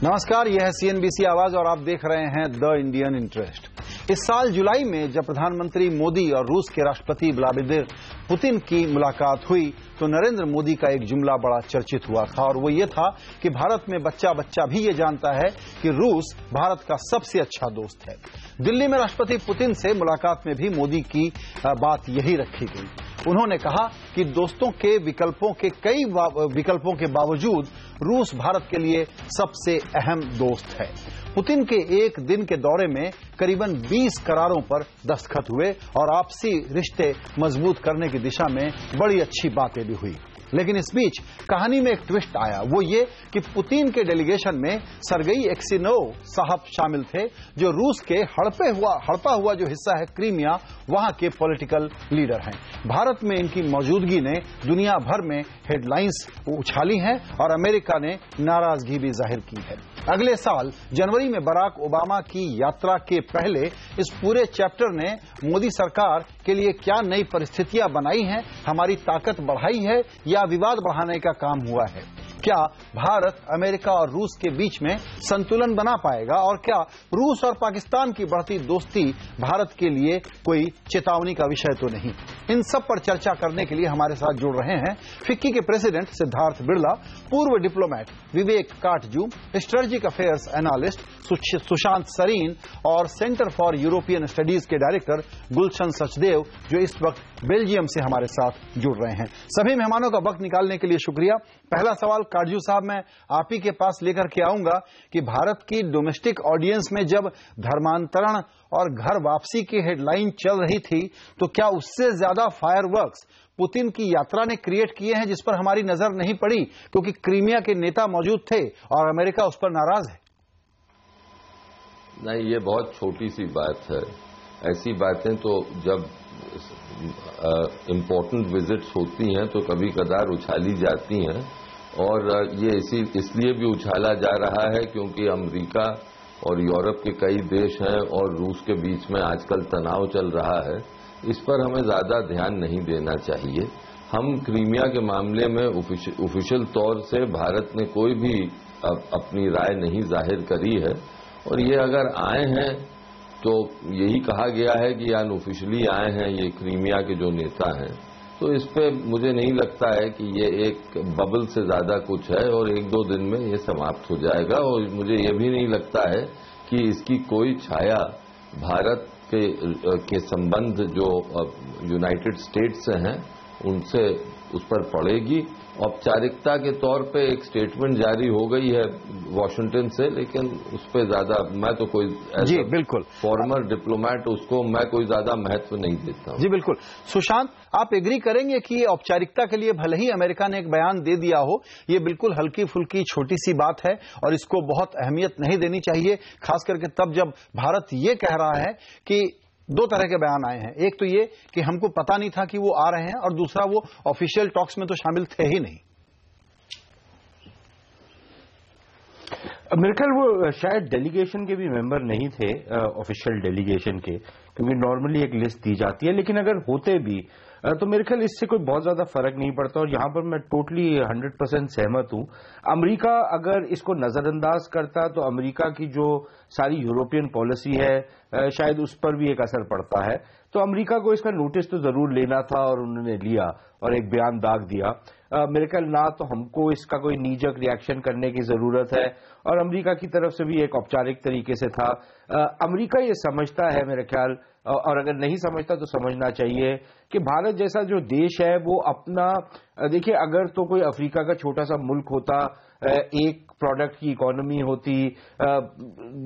नमस्कार, यह है सीएनबीसी आवाज और आप देख रहे हैं द इंडियन इंटरेस्ट। इस साल जुलाई में जब प्रधानमंत्री मोदी और रूस के राष्ट्रपति व्लादिमीर पुतिन की मुलाकात हुई तो नरेंद्र मोदी का एक जुमला बड़ा चर्चित हुआ था और वो ये था कि भारत में बच्चा बच्चा भी ये जानता है कि रूस भारत का सबसे अच्छा दोस्त है। दिल्ली में राष्ट्रपति पुतिन से मुलाकात में भी मोदी की बात यही रखी गई। उन्होंने कहा कि दोस्तों के कई विकल्पों के बावजूद रूस भारत के लिए सबसे अहम दोस्त है। पुतिन के एक दिन के दौरे में करीबन 20 करारों पर दस्तखत हुए और आपसी रिश्ते मजबूत करने की दिशा में बड़ी अच्छी बातें भी हुई। लेकिन इस बीच कहानी में एक ट्विस्ट आया, वो ये कि पुतिन के डेलीगेशन में सरगेई एक्सिनोव साहब शामिल थे, जो रूस के हड़पा हुआ जो हिस्सा है क्रीमिया, वहां के पॉलिटिकल लीडर हैं। भारत में इनकी मौजूदगी ने दुनिया भर में हेडलाइंस उछाली हैं और अमेरिका ने नाराजगी भी जाहिर की है। अगले साल जनवरी में बराक ओबामा की यात्रा के पहले इस पूरे चैप्टर ने मोदी सरकार के लिए क्या नई परिस्थितियां बनाई हैं, हमारी ताकत बढ़ाई है या विवाद बढ़ाने का काम हुआ है? क्या भारत अमेरिका और रूस के बीच में संतुलन बना पाएगा और क्या रूस और पाकिस्तान की बढ़ती दोस्ती भारत के लिए कोई चेतावनी का विषय तो नहीं? इन सब पर चर्चा करने के लिए हमारे साथ जुड़ रहे हैं फिक्की के प्रेसिडेंट सिद्धार्थ बिड़ला, पूर्व diplomat Vivek Katju, strategic affairs analyst Sushant Sareen और सेंटर फॉर यूरोपियन स्टडीज के डायरेक्टर गुलशन सचदेव, जो इस वक्त बेल्जियम से हमारे साथ जुड़ रहे हैं। सभी मेहमानों का वक्त निकालने के लिए शुक्रिया। पहला सवाल काटजू साहब मैं आप ही के पास लेकर के आऊंगा कि भारत की डोमेस्टिक ऑडियंस में जब धर्मांतरण और घर वापसी की हेडलाइन चल रही थी तो क्या उससे ज्यादा फायरवर्क्स पुतिन की यात्रा ने क्रिएट किए हैं जिस पर हमारी नजर नहीं पड़ी क्योंकि क्रीमिया के नेता मौजूद थे और अमेरिका उस पर नाराज है? नहीं, ये बहुत छोटी सी बात है। ऐसी बातें तो जब इम्पोर्टेंट विजिट्स होती हैं तो कभी कदार उछाली जाती हैं और ये इसलिए भी उछाला जा रहा है क्योंकि अमेरिका और यूरोप के कई देश हैं और रूस के बीच में आजकल तनाव चल रहा है। इस पर हमें ज्यादा ध्यान नहीं देना चाहिए। हम क्रीमिया के मामले में ऑफिशियल तौर से भारत ने कोई भी अपनी राय नहीं जाहिर करी है और ये अगर आए हैं तो यही कहा गया है कि अनऑफिशियली आए हैं ये क्रीमिया के जो नेता हैं, तो इस पे मुझे नहीं लगता है कि ये एक बबल से ज्यादा कुछ है और एक दो दिन में ये समाप्त हो जाएगा और मुझे ये भी नहीं लगता है कि इसकी कोई छाया भारत के संबंध जो यूनाइटेड स्टेट्स से हैं उनसे उस पर पड़ेगी। औपचारिकता के तौर पे एक स्टेटमेंट जारी हो गई है वॉशिंगटन से, लेकिन उस पर ज्यादा मैं तो कोई जी बिल्कुल फॉर्मर डिप्लोमेट उसको मैं कोई ज्यादा महत्व नहीं देता हूं। जी बिल्कुल। सुशांत, आप एग्री करेंगे कि औपचारिकता के लिए भले ही अमेरिका ने एक बयान दे दिया हो, ये बिल्कुल हल्की फुल्की छोटी सी बात है और इसको बहुत अहमियत नहीं देनी चाहिए, खास करके तब जब भारत ये कह रहा है कि दो तरह के बयान आए हैं। एक तो ये कि हमको पता नहीं था कि वो आ रहे हैं और दूसरा वो ऑफिशियल टॉक्स में तो शामिल थे ही नहीं। मेरे ख्याल वो शायद डेलीगेशन के भी मेंबर नहीं थे, ऑफिशियल डेलीगेशन के, क्योंकि नॉर्मली एक लिस्ट दी जाती है, लेकिन अगर होते भी तो मेरे ख्याल इससे कोई बहुत ज्यादा फर्क नहीं पड़ता और यहां पर मैं टोटली 100% सहमत हूं। अमेरिका अगर इसको नजरअंदाज करता तो अमेरिका की जो सारी यूरोपियन पॉलिसी है शायद उस पर भी एक असर पड़ता है। तो अमेरिका को इसका नोटिस तो जरूर लेना था और उन्होंने लिया और एक बयान दाग दिया। मेरे ख्याल ना तो हमको इसका कोई नीजक रिएक्शन करने की जरूरत है और अमेरिका की तरफ से भी एक औपचारिक तरीके से था। अमेरिका ये समझता है मेरे ख्याल, और अगर नहीं समझता तो समझना चाहिए कि भारत जैसा जो देश है वो अपना, देखिए अगर तो कोई अफ्रीका का छोटा सा मुल्क होता, एक प्रोडक्ट की इकोनॉमी होती,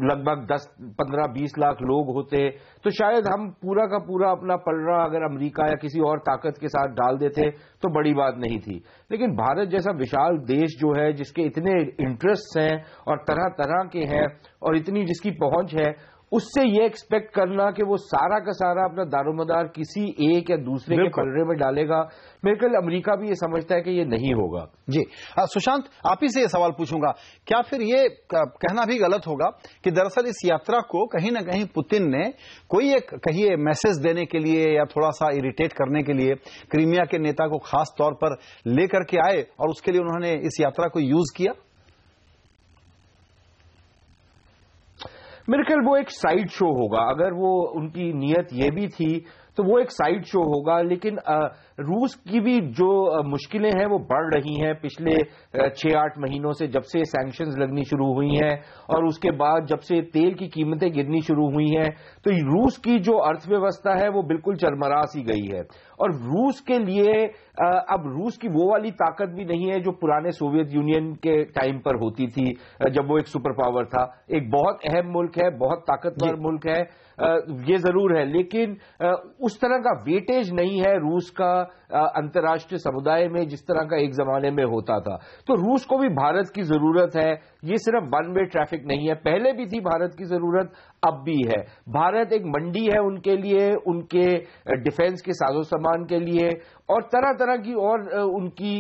लगभग 10, 15, 20 लाख लोग होते तो शायद हम पूरा का पूरा अपना पलड़ा अगर अमेरिका या किसी और ताकत के साथ डाल देते तो बड़ी बात नहीं थी। लेकिन भारत जैसा विशाल देश जो है, जिसके इतने इंटरेस्ट हैं और तरह तरह के हैं और इतनी जिसकी पहुंच है, उससे ये एक्सपेक्ट करना कि वो सारा का सारा अपना दारोमदार किसी एक या दूसरे के पलड़े में डालेगा, मेरे ख्याल अमेरिका भी ये समझता है कि ये नहीं होगा। जी सुशांत, आप ही से ये सवाल पूछूंगा, क्या फिर ये कहना भी गलत होगा कि दरअसल इस यात्रा को कहीं ना कहीं पुतिन ने कोई एक कहिए मैसेज देने के लिए या थोड़ा सा इरिटेट करने के लिए क्रीमिया के नेता को खास तौर पर लेकर के आए और उसके लिए उन्होंने इस यात्रा को यूज किया? मेरे ख्याल वो एक साइड शो होगा। अगर वो उनकी नीयत ये भी थी तो वो एक साइड शो होगा, लेकिन रूस की भी जो मुश्किलें हैं वो बढ़ रही हैं पिछले 6-8 महीनों से, जब से सैंक्शंस लगनी शुरू हुई हैं और उसके बाद जब से तेल की कीमतें गिरनी शुरू हुई हैं, तो रूस की जो अर्थव्यवस्था है वो बिल्कुल चरमरा सी गई है। और रूस के लिए अब रूस की वो वाली ताकत भी नहीं है जो पुराने सोवियत यूनियन के टाइम पर होती थी, जब वो एक सुपर पावर था। एक बहुत अहम मुल्क है, बहुत ताकतवर मुल्क है, ये जरूर है, लेकिन उस तरह का वेटेज नहीं है रूस का अंतर्राष्ट्रीय समुदाय में जिस तरह का एक जमाने में होता था। तो रूस को भी भारत की जरूरत है, ये सिर्फ वन वे ट्रैफिक नहीं है, पहले भी थी भारत की जरूरत, अब भी है। भारत एक मंडी है उनके लिए, उनके डिफेंस के साजो सामान के लिए और तरह तरह की और उनकी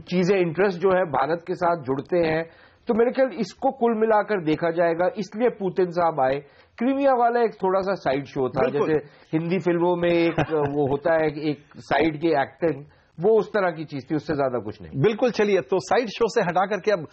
चीजें, इंटरेस्ट जो है भारत के साथ जुड़ते हैं। तो मेरे ख्याल इसको कुल मिलाकर देखा जाएगा, इसलिए पुतिन साहब आए। क्रीमिया वाला एक थोड़ा सा साइड शो था, जैसे हिंदी फिल्मों में एक वो होता है एक साइड की एक्टिंग, वो उस तरह की चीज थी, उससे ज्यादा कुछ नहीं। बिल्कुल, चलिए तो साइड शो से हटा करके अब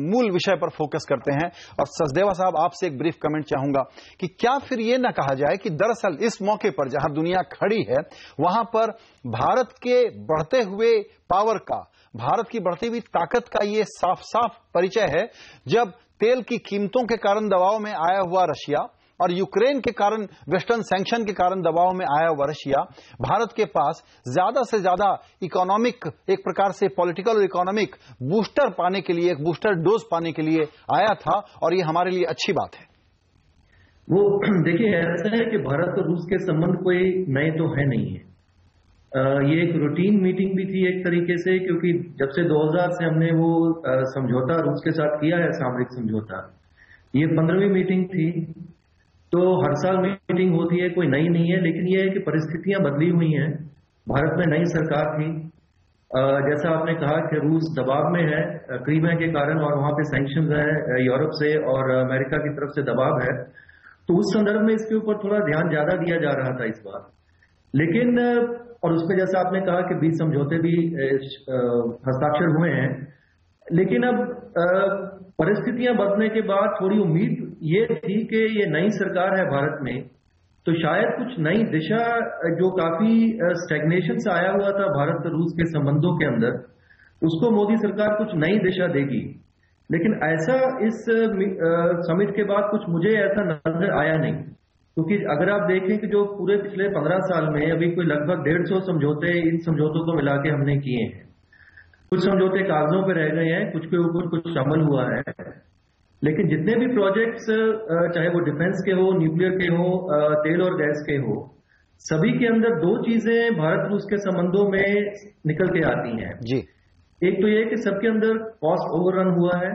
मूल विषय पर फोकस करते हैं। और सचदेवा साहब, आपसे एक ब्रीफ कमेंट चाहूंगा कि क्या फिर ये ना कहा जाए कि दरअसल इस मौके पर जहां दुनिया खड़ी है वहां पर भारत के बढ़ते हुए पावर का, भारत की बढ़ती हुई ताकत का ये साफ साफ परिचय है, जब तेल की कीमतों के कारण दबाव में आया हुआ रशिया और यूक्रेन के कारण, वेस्टर्न सैंक्शन के कारण दबाव में आया हुआ रशिया, भारत के पास ज्यादा से ज्यादा इकोनॉमिक, एक प्रकार से पॉलिटिकल और इकोनॉमिक बूस्टर पाने के लिए, एक बूस्टर डोज पाने के लिए आया था, और ये हमारे लिए अच्छी बात है। वो देखिए, ऐसा है कि भारत और रूस के संबंध कोई नए तो है नहीं है। ये एक रूटीन मीटिंग भी थी एक तरीके से, क्योंकि जब से 2000 से हमने वो समझौता रूस के साथ किया है, सामरिक समझौता, ये 15वीं मीटिंग थी। तो हर साल मीटिंग होती है, कोई नई नहीं है, लेकिन ये है कि परिस्थितियां बदली हुई हैं। भारत में नई सरकार थी, जैसा आपने कहा कि रूस दबाव में है क्रीमिया के कारण, और वहां पे सैंक्शंस है यूरोप से और अमेरिका की तरफ से दबाव है। तो उस संदर्भ में इसके ऊपर थोड़ा ध्यान ज्यादा दिया जा रहा था इस बार। लेकिन और उसमें जैसा आपने कहा कि 20 समझौते भी हस्ताक्षर हुए हैं, लेकिन अब परिस्थितियां बदलने के बाद थोड़ी उम्मीद ये थी कि ये नई सरकार है भारत में, तो शायद कुछ नई दिशा, जो काफी स्टैग्नेशन से आया हुआ था भारत और रूस के संबंधों के अंदर, उसको मोदी सरकार कुछ नई दिशा देगी। लेकिन ऐसा इस समिट के बाद कुछ मुझे ऐसा नजर आया नहीं, क्योंकि अगर आप देखें कि जो पूरे पिछले 15 साल में अभी कोई लगभग 150 समझौते, इन समझौतों को मिला के हमने किए हैं। कुछ समझौते कागजों पर रह गए हैं, कुछ के ऊपर कुछ अमल हुआ है, लेकिन जितने भी प्रोजेक्ट्स, चाहे वो डिफेंस के हो, न्यूक्लियर के हो, तेल और गैस के हो, सभी के अंदर दो चीजें भारत रूस के संबंधों में निकल के आती हैं जी। एक तो ये कि सबके अंदर कॉस्ट ओवररन हुआ है,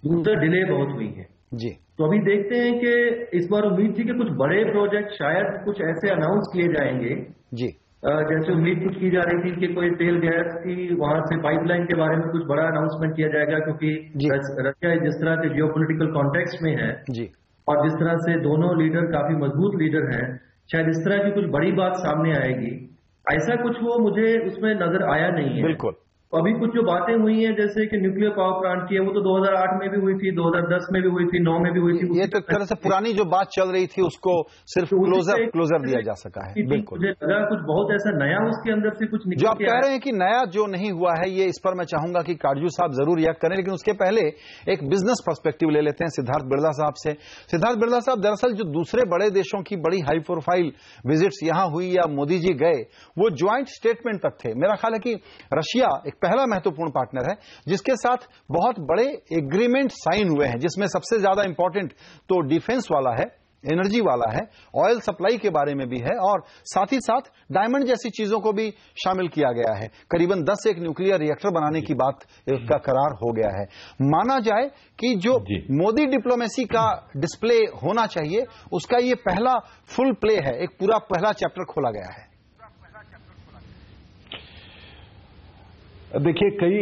दूसरा डिले बहुत हुई है जी। तो अभी देखते हैं कि इस बार उम्मीद थी कि कुछ बड़े प्रोजेक्ट शायद कुछ ऐसे अनाउंस किए जाएंगे जी, जैसे उम्मीद कुछ की जा रही थी कि कोई तेल गैस की वहां से पाइपलाइन के बारे में कुछ बड़ा अनाउंसमेंट किया जाएगा, क्योंकि रशिया जिस तरह के जियोपॉलिटिकल कॉन्टेक्स्ट में है जी, और जिस तरह से दोनों लीडर काफी मजबूत लीडर हैं, शायद इस तरह की कुछ बड़ी बात सामने आएगी। ऐसा कुछ वो मुझे उसमें नजर आया नहीं है। बिल्कुल। अभी कुछ जो बातें हुई हैं, जैसे कि न्यूक्लियर पावर प्लांट की है, वो तो 2008 में भी हुई थी, 2010 में भी हुई थी, 9 में भी हुई थी। ये तो एक तरह से पुरानी जो बात चल रही थी उसको सिर्फ क्लोजर दिया जा सका है। बिल्कुल। मुझे लगा कुछ बहुत ऐसा नया उसके अंदर से कुछ निकल जो आप कह रहे हैं कि नया जो नहीं हुआ है, ये इस पर मैं चाहूंगा कि काटजू साहब जरूर रिएक्ट करें, लेकिन उसके पहले एक बिजनेस पर्सपेक्टिव ले लेते हैं सिद्धार्थ बिरला साहब से। सिद्धार्थ बिरला साहब, दरअसल जो दूसरे बड़े देशों की बड़ी हाई प्रोफाइल विजिट्स यहां हुई या मोदी जी गए, वो ज्वाइंट स्टेटमेंट तक थे। मेरा ख्याल है कि रशिया एक पहला महत्वपूर्ण पार्टनर है जिसके साथ बहुत बड़े एग्रीमेंट साइन हुए हैं, जिसमें सबसे ज्यादा इंपॉर्टेंट तो डिफेंस वाला है, एनर्जी वाला है, ऑयल सप्लाई के बारे में भी है और साथ ही साथ डायमंड जैसी चीजों को भी शामिल किया गया है। करीबन 10 एक न्यूक्लियर रिएक्टर बनाने की बात का करार हो गया है। माना जाए कि जो मोदी डिप्लोमेसी का डिस्प्ले होना चाहिए उसका ये पहला फुल प्ले है, एक पूरा पहला चैप्टर खोला गया है। देखिए, कई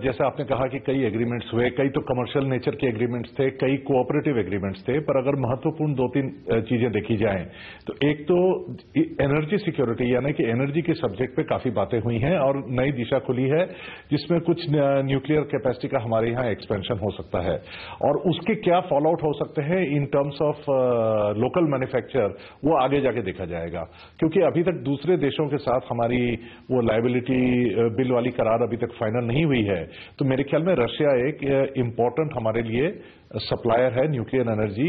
जैसा आपने कहा कि कई एग्रीमेंट्स हुए, कई तो कमर्शियल नेचर के एग्रीमेंट्स थे, कई कोऑपरेटिव एग्रीमेंट्स थे, पर अगर महत्वपूर्ण 2-3 चीजें देखी जाएं तो एक तो एनर्जी सिक्योरिटी यानी कि एनर्जी के सब्जेक्ट पे काफी बातें हुई हैं और नई दिशा खुली है जिसमें कुछ न्यूक्लियर कैपेसिटी का हमारे यहाँ एक्सपेंशन हो सकता है और उसके क्या फॉल आउट हो सकते हैं in terms of local manufacture, वो आगे जाके देखा जाएगा। क्योंकि अभी तक दूसरे देशों के साथ हमारी वो लायबिलिटी बिल वाली करार अभी तक फाइनल नहीं हुई है, तो मेरे ख्याल में रशिया एक इंपॉर्टेंट हमारे लिए सप्लायर है न्यूक्लियर एनर्जी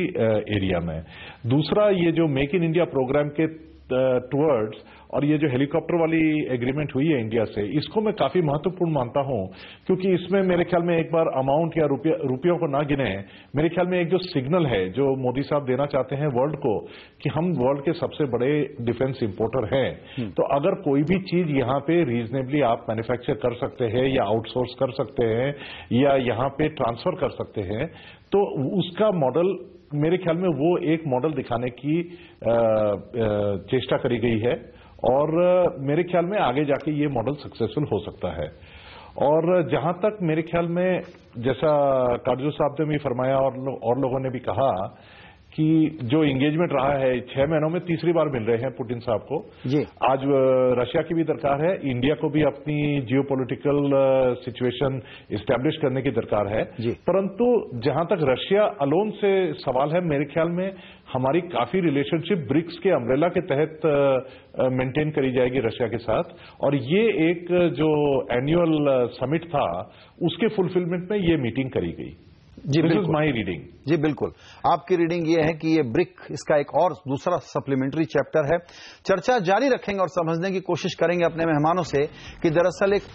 एरिया में। दूसरा, ये जो मेक इन इंडिया प्रोग्राम के टुवर्ड्स और ये जो हेलीकॉप्टर वाली एग्रीमेंट हुई है इंडिया से, इसको मैं काफी महत्वपूर्ण मानता हूं क्योंकि इसमें मेरे ख्याल में एक बार अमाउंट या रुपयों को ना गिने, मेरे ख्याल में एक जो सिग्नल है जो मोदी साहब देना चाहते हैं वर्ल्ड को कि हम वर्ल्ड के सबसे बड़े डिफेंस इंपोर्टर हैं, तो अगर कोई भी चीज यहां पे रीजनेबली आप मैन्युफैक्चर कर सकते हैं या आउटसोर्स कर सकते हैं या यहां पे ट्रांसफर कर सकते हैं, तो उसका मॉडल मेरे ख्याल में वो एक मॉडल दिखाने की चेष्टा करी गई है और मेरे ख्याल में आगे जाके ये मॉडल सक्सेसफुल हो सकता है। और जहां तक मेरे ख्याल में जैसा काजू साहब ने भी फरमाया और लोगों ने भी कहा कि जो एंगेजमेंट रहा है 6 महीनों में तीसरी बार मिल रहे हैं पुतिन साहब को जी। आज रशिया की भी दरकार है, इंडिया को भी अपनी जियोपॉलिटिकल सिचुएशन इस्टेब्लिश करने की दरकार है, परंतु जहां तक रशिया अलोन से सवाल है, मेरे ख्याल में हमारी काफी रिलेशनशिप ब्रिक्स के अम्ब्रेला के तहत मेंटेन करी जाएगी रशिया के साथ और ये एक जो एनुअल समिट था उसके फुलफिलमेंट में ये मीटिंग करी गई। जी दिस इज माई रीडिंग। जी बिल्कुल, आपकी रीडिंग ये है कि ये ब्रिक इसका एक और दूसरा सप्लीमेंट्री चैप्टर है। चर्चा जारी रखेंगे और समझने की कोशिश करेंगे अपने मेहमानों से कि दरअसल एक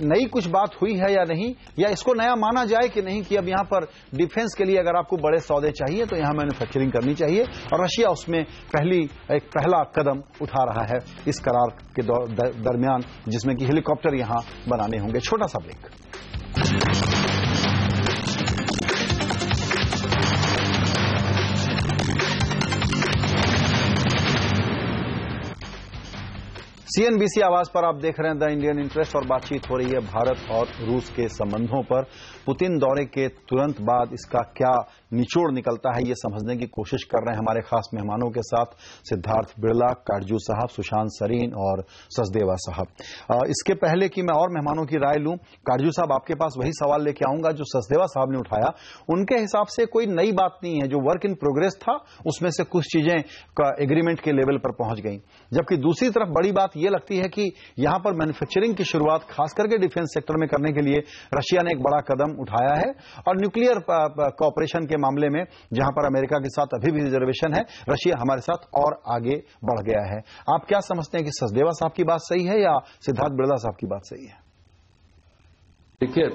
नई कुछ बात हुई है या नहीं, या इसको नया माना जाए कि नहीं कि अब यहां पर डिफेंस के लिए अगर आपको बड़े सौदे चाहिए तो यहां मैन्युफैक्चरिंग करनी चाहिए और रशिया उसमें पहला कदम उठा रहा है इस करार के दरमियान जिसमें कि हेलीकॉप्टर यहां बनाने होंगे। छोटा सा ब्रेक। सीएनबीसी आवाज पर आप देख रहे हैं द इंडियन इंटरेस्ट और बातचीत हो रही है भारत और रूस के संबंधों पर। पुतिन दौरे के तुरंत बाद इसका क्या निचोड़ निकलता है ये समझने की कोशिश कर रहे हैं हमारे खास मेहमानों के साथ, सिद्धार्थ बिड़ला, काटजू साहब, सुशांत सरीन और सचदेवा साहब। इसके पहले कि मैं और मेहमानों की राय लूं, काटजू साहब आपके पास वही सवाल लेके आऊंगा जो सचदेवा साहब ने उठाया। उनके हिसाब से कोई नई बात नहीं है, जो वर्क इन प्रोग्रेस था उसमें से कुछ चीजें एग्रीमेंट के लेवल पर पहुंच गई, जबकि दूसरी तरफ बड़ी बात यह लगती है कि यहां पर मैन्युफैक्चरिंग की शुरुआत खास करके डिफेंस सेक्टर में करने के लिए रशिया ने एक बड़ा कदम उठाया है और न्यूक्लियर कॉपरेशन के मामले में जहां पर अमेरिका के साथ अभी भी रिजर्वेशन है, रशिया हमारे साथ और आगे बढ़ गया है। आप क्या समझते हैं कि सचदेवा साहब की बात सही है या सिद्धार्थ बिड़ला साहब की बात सही है? देखिए,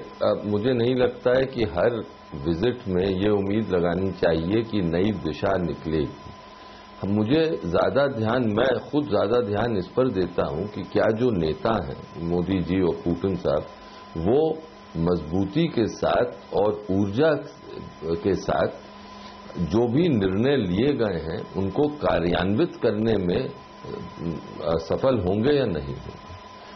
मुझे नहीं लगता है कि हर विजिट में ये उम्मीद लगानी चाहिए कि नई दिशा निकलेगी। मुझे मैं खुद ज्यादा ध्यान इस पर देता हूं कि क्या जो नेता हैं मोदी जी और पुतिन साहब, वो मजबूती के साथ और ऊर्जा के साथ जो भी निर्णय लिए गए हैं उनको कार्यान्वित करने में सफल होंगे या नहीं होंगे।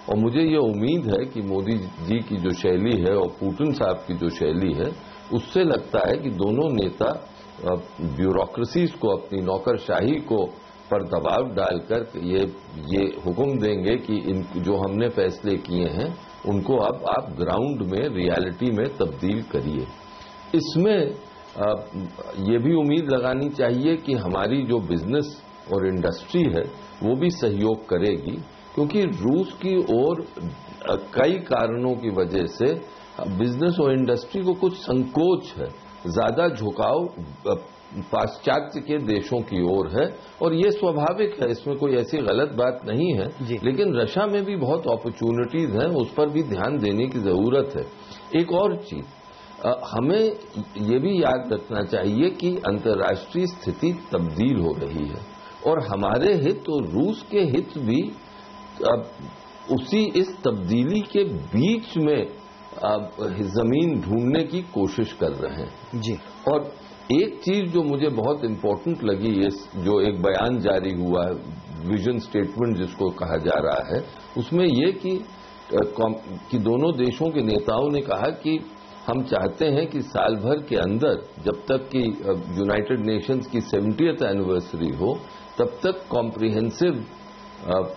और मुझे ये उम्मीद है कि मोदी जी की जो शैली है और पुतिन साहब की जो शैली है, उससे लगता है कि दोनों नेता ब्यूरोक्रेसीज को, अपनी नौकरशाही को पर दबाव डालकर ये हुक्म देंगे कि जो हमने फैसले किए हैं उनको अब आप ग्राउंड में, रियलिटी में तब्दील करिए। इसमें ये भी उम्मीद लगानी चाहिए कि हमारी जो बिजनेस और इंडस्ट्री है वो भी सहयोग करेगी, क्योंकि रूस की ओर कई कारणों की वजह से बिजनेस और इंडस्ट्री को कुछ संकोच है, ज्यादा झुकाव पाश्चात्य के देशों की ओर है और ये स्वाभाविक है, इसमें कोई ऐसी गलत बात नहीं है। लेकिन रशिया में भी बहुत अपॉर्चुनिटीज हैं, उस पर भी ध्यान देने की जरूरत है। एक और चीज, हमें ये भी याद रखना चाहिए कि अंतर्राष्ट्रीय स्थिति तब्दील हो रही है और हमारे हित और रूस के हित भी उसी इस तब्दीली के बीच में जमीन ढूंढने की कोशिश कर रहे हैं जी। और एक चीज जो मुझे बहुत इंपॉर्टेंट लगी, जो एक बयान जारी हुआ है, विजन स्टेटमेंट जिसको कहा जा रहा है, उसमें ये कि दोनों देशों के नेताओं ने कहा कि हम चाहते हैं कि साल भर के अंदर, जब तक कि यूनाइटेड नेशंस की 70th एनिवर्सरी हो, तब तक comprehensive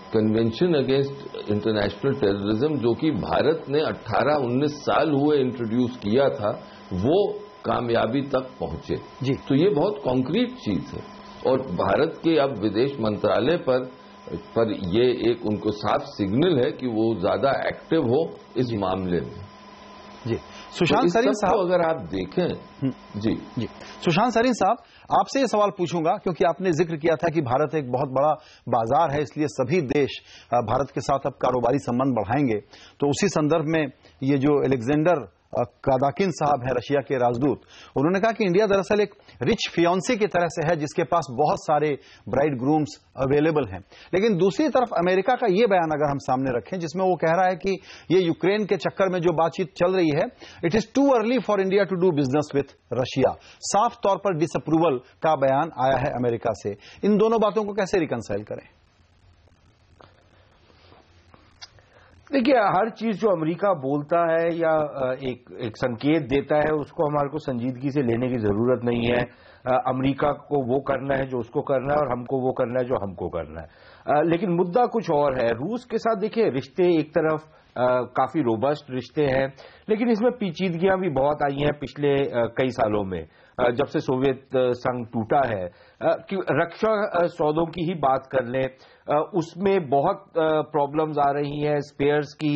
convention against international terrorism, जो कि भारत ने 18-19 साल हुए इंट्रोड्यूस किया था, वो कामयाबी तक पहुंचे जी। तो ये बहुत कॉन्क्रीट चीज है और भारत के अब विदेश मंत्रालय पर ये एक उनको साफ सिग्नल है कि वो ज्यादा एक्टिव हो इस मामले में जी। सुशांत सरीन साहब, अगर आप देखें जी सुशांत सरीन साहब, आपसे ये सवाल पूछूंगा क्योंकि आपने जिक्र किया था कि भारत एक बहुत बड़ा बाजार है, इसलिए सभी देश भारत के साथ अब कारोबारी संबंध बढ़ाएंगे। तो उसी संदर्भ में ये जो अलेक्जेंडर कादाकिन साहब हैं, रशिया के राजदूत, उन्होंने कहा कि इंडिया दरअसल एक रिच फियांसे की तरह से है जिसके पास बहुत सारे ब्राइड ग्रूम्स अवेलेबल हैं। लेकिन दूसरी तरफ अमेरिका का ये बयान अगर हम सामने रखें, जिसमें वो कह रहा है कि ये यूक्रेन के चक्कर में जो बातचीत चल रही है, it is too early for India to do business with Russia. साफ तौर पर डिसअप्रूवल का बयान आया है अमेरिका से। इन दोनों बातों को कैसे रिकंसाइल करें? देखिए, हर चीज जो अमेरिका बोलता है या एक संकेत देता है, उसको हमारे को संजीदगी से लेने की जरूरत नहीं है। अमेरिका को वो करना है जो उसको करना है और हमको वो करना है जो हमको करना है। लेकिन मुद्दा कुछ और है। रूस के साथ देखिए, रिश्ते एक तरफ काफी रोबस्ट रिश्ते हैं, लेकिन इसमें पेचीदगियां भी बहुत आई हैं पिछले कई सालों में, जब से सोवियत संघ टूटा है। कि रक्षा सौदों की ही बात कर लें, उसमें बहुत प्रॉब्लम्स आ रही हैं, स्पेयर्स की,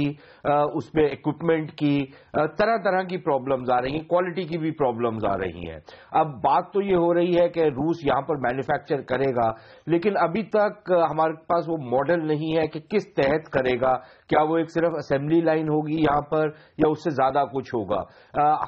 उसमें इक्विपमेंट की, तरह तरह की प्रॉब्लम्स आ रही हैं, क्वालिटी की भी प्रॉब्लम्स आ रही हैं। अब बात तो ये हो रही है कि रूस यहां पर मैन्युफैक्चर करेगा, लेकिन अभी तक हमारे पास वो मॉडल नहीं है कि किस तहत करेगा। क्या वो एक सिर्फ असेंबली लाइन होगी यहां पर या उससे ज्यादा कुछ होगा?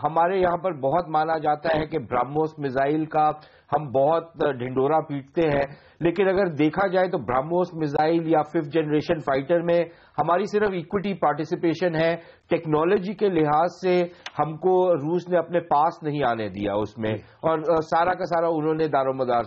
हमारे यहां पर बहुत माना जाता है कि ब्रह्मोस मिसाइल का हम बहुत ढिंडोरा पीटते हैं, लेकिन अगर देखा जाए तो ब्रह्मोस मिसाइल या 5th जनरेशन फाइटर में हमारी सिर्फ इक्विटी पार्टिसिपेशन है। टेक्नोलॉजी के लिहाज से हमको रूस ने अपने पास नहीं आने दिया उसमें, और सारा का सारा उन्होंने दारोमदार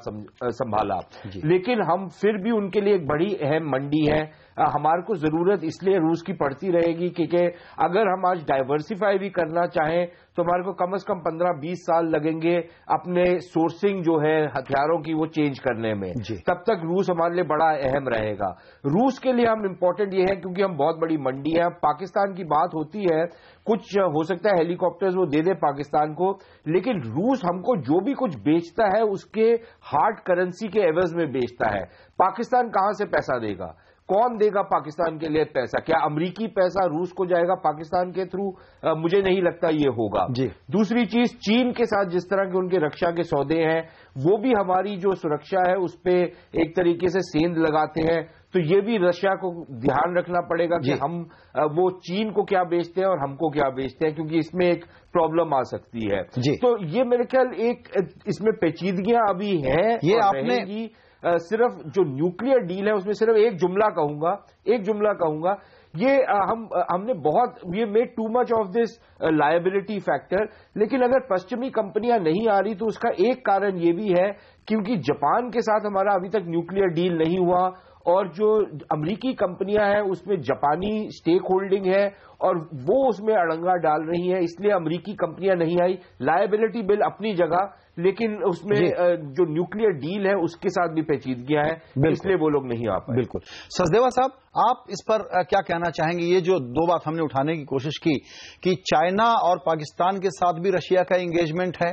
संभाला। लेकिन हम फिर भी उनके लिए एक बड़ी अहम मंडी है। हमारे को जरूरत इसलिए रूस की पड़ती रहेगी क्योंकि अगर हम आज डाइवर्सिफाई भी करना चाहें तो हमारे को कम से कम 15-20 साल लगेंगे अपने सोर्सिंग जो है हथियारों की वो चेंज करने में। तब तक रूस हमारे लिए बड़ा अहम रहेगा। रूस के लिए हम इम्पोर्टेंट ये है क्योंकि हम बहुत बड़ी मंडी है। पाकिस्तान की बात होती है, कुछ हो सकता है हेलीकॉप्टर्स वो दे दे पाकिस्तान को, लेकिन रूस हमको जो भी कुछ बेचता है उसके हार्ड करेंसी के एवज में बेचता है। पाकिस्तान कहां से पैसा देगा? कौन देगा पाकिस्तान के लिए पैसा? क्या अमरीकी पैसा रूस को जाएगा पाकिस्तान के थ्रू? मुझे नहीं लगता ये होगा। दूसरी चीज, चीन के साथ जिस तरह के उनके रक्षा के सौदे हैं, वो भी हमारी जो सुरक्षा है उस पे एक तरीके से सेंध लगाते हैं। तो ये भी रशिया को ध्यान रखना पड़ेगा कि हम वो चीन को क्या बेचते हैं और हमको क्या बेचते हैं, क्योंकि इसमें एक प्रॉब्लम आ सकती है। तो ये मेरे ख्याल एक इसमें पेचीदगियां अभी हैं। ये आपने सिर्फ जो न्यूक्लियर डील है उसमें सिर्फ एक जुमला कहूंगा, ये हमने बहुत ये made too much of this liability factor. लेकिन अगर पश्चिमी कंपनियां नहीं आ रही तो उसका एक कारण ये भी है क्योंकि जापान के साथ हमारा अभी तक न्यूक्लियर डील नहीं हुआ, और जो अमरीकी कंपनियां हैं उसमें जापानी स्टेक होल्डिंग है और वो उसमें अड़ंगा डाल रही है, इसलिए अमरीकी कंपनियां नहीं आई। लायबिलिटी बिल अपनी जगह, लेकिन उसमें जो न्यूक्लियर डील है उसके साथ भी पेचीदगियां हैं, इसलिए वो लोग नहीं आ पाए। बिल्कुल। सचदेवा साहब, आप इस पर क्या कहना चाहेंगे? ये जो दो बात हमने उठाने की कोशिश की कि चाइना और पाकिस्तान के साथ भी रशिया का एंगेजमेंट है,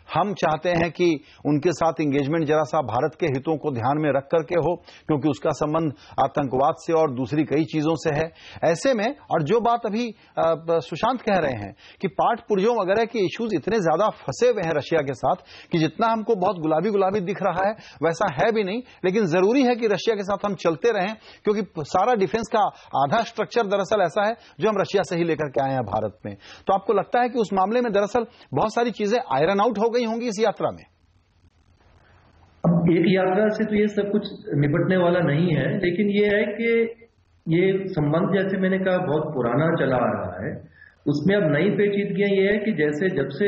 हम चाहते हैं कि उनके साथ इंगेजमेंट जरा सा भारत के हितों को ध्यान में रख करके हो, क्योंकि उसका संबंध आतंकवाद से और दूसरी कई चीजों से है। ऐसे में, और जो बात अभी सुशांत कह रहे हैं कि पाट पुर्जों वगैरह के इश्यूज इतने ज्यादा फंसे हुए हैं रशिया के साथ कि जितना हमको बहुत गुलाबी गुलाबी दिख रहा है वैसा है भी नहीं, लेकिन जरूरी है कि रशिया के साथ हम चलते रहें, क्योंकि सारा डिफेंस का आधा स्ट्रक्चर दरअसल ऐसा है जो हम रशिया से ही लेकर के आए हैं भारत में। तो आपको लगता है कि उस मामले में दरअसल बहुत सारी चीजें आयरन आउट हो गई होंगी इस यात्रा में? अब एक यात्रा से तो ये सब कुछ निपटने वाला नहीं है, लेकिन ये है कि ये संबंध, जैसे मैंने कहा, बहुत पुराना चला आ रहा है। उसमें अब नई पेचीदगियां ये है कि जैसे जब से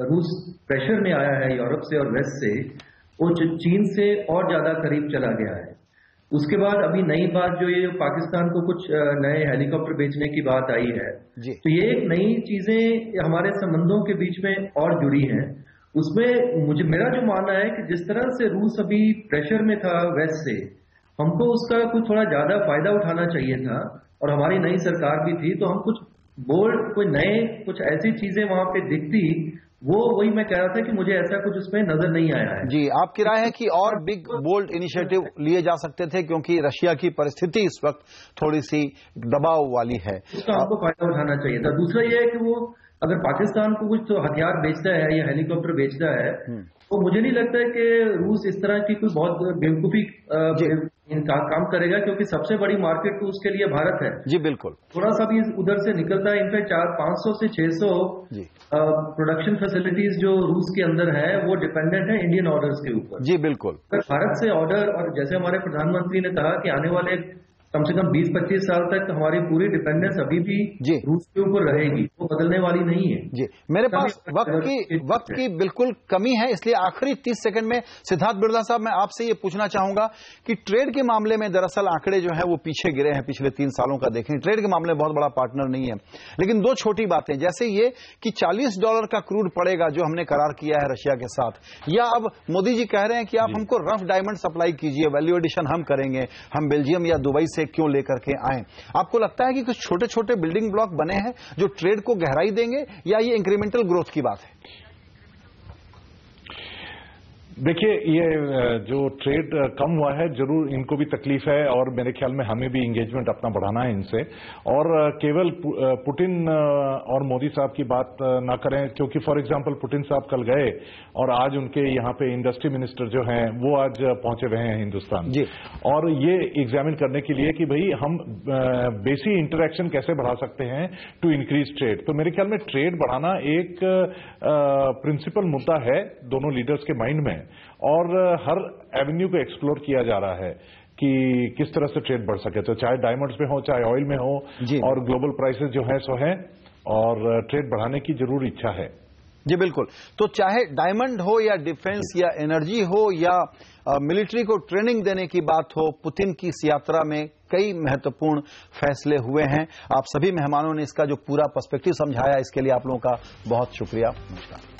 रूस प्रेशर में आया है यूरोप से और वेस्ट से, वो चीन से और ज्यादा करीब चला गया है। उसके बाद अभी नई बात जो ये पाकिस्तान को कुछ नए हेलीकॉप्टर बेचने की बात आई है, तो ये एक नई चीजें हमारे संबंधों के बीच में और जुड़ी हैं। उसमें मेरा जो मानना है कि जिस तरह से रूस अभी प्रेशर में था वेस्ट से, हमको उसका कुछ थोड़ा ज्यादा फायदा उठाना चाहिए था, और हमारी नई सरकार भी थी, तो हम कुछ बोल्ड, कोई नए, कुछ ऐसी चीजें वहां पे दिखती, वही मैं कह रहा था कि मुझे ऐसा कुछ उसमें नजर नहीं आया है। जी, आपकी राय है कि और बिग बोल्ड इनिशिएटिव लिए जा सकते थे, क्योंकि रशिया की परिस्थिति इस वक्त थोड़ी सी दबाव वाली है, उसका हमको फायदा उठाना चाहिए था। दूसरा यह है कि वो अगर पाकिस्तान को कुछ तो हथियार बेचता है या हेलीकॉप्टर बेचता है, तो मुझे नहीं लगता है कि रूस इस तरह की कोई बहुत बेवकूफी काम करेगा, क्योंकि सबसे बड़ी मार्केट तो उसके लिए भारत है। जी बिल्कुल। थोड़ा सा भी उधर से निकलता है, इनफैक्ट 500 से 600 प्रोडक्शन फैसिलिटीज जो रूस के अंदर है वो डिपेंडेंट है इंडियन ऑर्डर्स के ऊपर। जी बिल्कुल। अगर भारत से ऑर्डर, और जैसे हमारे प्रधानमंत्री ने कहा कि आने वाले कम से कम 20-25 साल तक हमारी पूरी डिपेंडेंस अभी भी रूस के ऊपर रहेगी, वो बदलने वाली नहीं है। जी, मेरे पास वक्त की बिल्कुल कमी है, इसलिए आखिरी 30 सेकंड में सिद्धार्थ बिरला साहब, मैं आपसे ये पूछना चाहूंगा कि ट्रेड के मामले में दरअसल आंकड़े जो है वो पीछे गिरे हैं पिछले 3 सालों का देखें। ट्रेड के मामले में बहुत बड़ा पार्टनर नहीं है, लेकिन 2 छोटी बातें, जैसे ये कि $40 का क्रूड पड़ेगा जो हमने करार किया है रशिया के साथ, या अब मोदी जी कह रहे हैं कि आप हमको रफ डायमंड सप्लाई कीजिए, वैल्यू एडिशन हम करेंगे, हम बेल्जियम या दुबई से क्यों लेकर के आए। आपको लगता है कि कुछ छोटे छोटे बिल्डिंग ब्लॉक बने हैं जो ट्रेड को गहराई देंगे, या ये इंक्रीमेंटल ग्रोथ की बात है? देखिए, ये जो ट्रेड कम हुआ है, जरूर इनको भी तकलीफ है, और मेरे ख्याल में हमें भी इंगेजमेंट अपना बढ़ाना है इनसे, और केवल पुतिन और मोदी साहब की बात ना करें, क्योंकि फॉर एग्जांपल पुतिन साहब कल गए और आज उनके यहाँ पे इंडस्ट्री मिनिस्टर जो हैं वो आज पहुंचे हुए हैं हिंदुस्तान जी, और ये एग्जामिन करने के लिए कि भाई हम बेसिक इंटरेक्शन कैसे बढ़ा सकते हैं टू इंक्रीज ट्रेड। तो मेरे ख्याल में ट्रेड बढ़ाना एक प्रिंसिपल मुद्दा है दोनों लीडर्स के माइंड में, और हर एवेन्यू को एक्सप्लोर किया जा रहा है कि किस तरह से ट्रेड बढ़ सके, तो चाहे डायमंड्स में हो, चाहे ऑयल में हो, और ग्लोबल प्राइसेस जो है सो है, और ट्रेड बढ़ाने की जरूर इच्छा है। जी बिल्कुल। तो चाहे डायमंड हो या डिफेंस या एनर्जी हो या मिलिट्री को ट्रेनिंग देने की बात हो, पुतिन की इस यात्रा में कई महत्वपूर्ण फैसले हुए हैं। आप सभी मेहमानों ने इसका जो पूरा पर्सपेक्टिव समझाया, इसके लिए आप लोगों का बहुत शुक्रिया। नमस्कार।